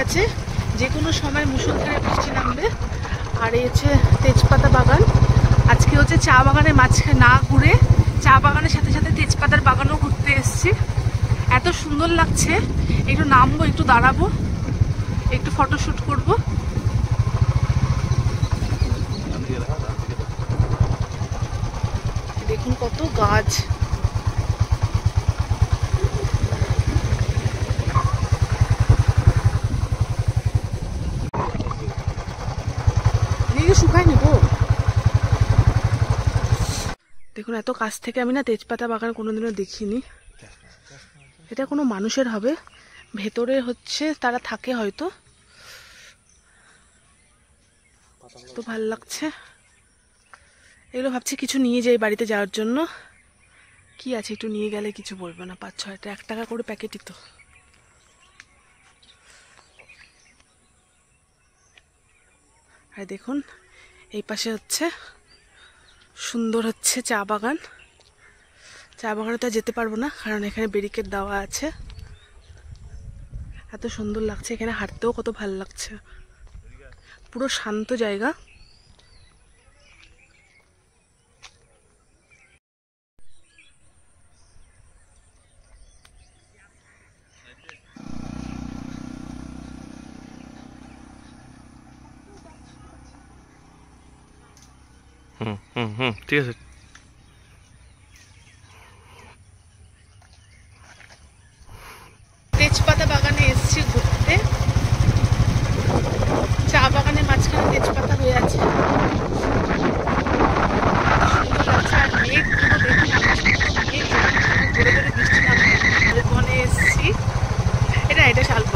আছে, যে কোনো সময় মুষলধারে বৃষ্টি নামবে। আর এই হচ্ছে তেজপাতা বাগান। আজকে হচ্ছে চা বাগানের মাঝখানে না ঘুরে চা বাগানের সাথে সাথে তেজপাতার বাগানও ঘুরতে এসেছি। এত সুন্দর লাগছে, একটু নামবো, একটু দাঁড়াবো, একটু ফটোশ্যুট করব। দেখুন কত গাছ। শুকায় নেব। দেখুন এত কাছ থেকে আমি না তেজপাতা বাগান কোনোদিনও দেখিনি। এটা কোনো মানুষের হবে, ভেতরে হচ্ছে তারা থাকে হয়তো। তো ভাল লাগছে এগুলো। ভাবছি কিছু নিয়ে যাই বাড়িতে যাওয়ার জন্য। কি আছে, একটু নিয়ে গেলে কিছু বলবে না। 5-6টা 1 টাকা করে প্যাকেটই তো। আর দেখুন এই পাশে হচ্ছে সুন্দর হচ্ছে চা বাগান। চা বাগানে তো যেতে পারবো না, কারণ এখানে ব্যারিকেড দেওয়া আছে। এত সুন্দর লাগছে, এখানে হাঁটতেও কত ভালো লাগছে। পুরো শান্ত জায়গা। ঠিক আছে। তেজপাতা বাগানে এসেছি ঘুরতে। চা বাগানের মাঝখানে তেজপাতা হয়ে আছে। আর মেঘগুলো দেখুন, মেঘ জোরে জোরে বৃষ্টি নামছে। বনে এসেছি, এটা শালবন।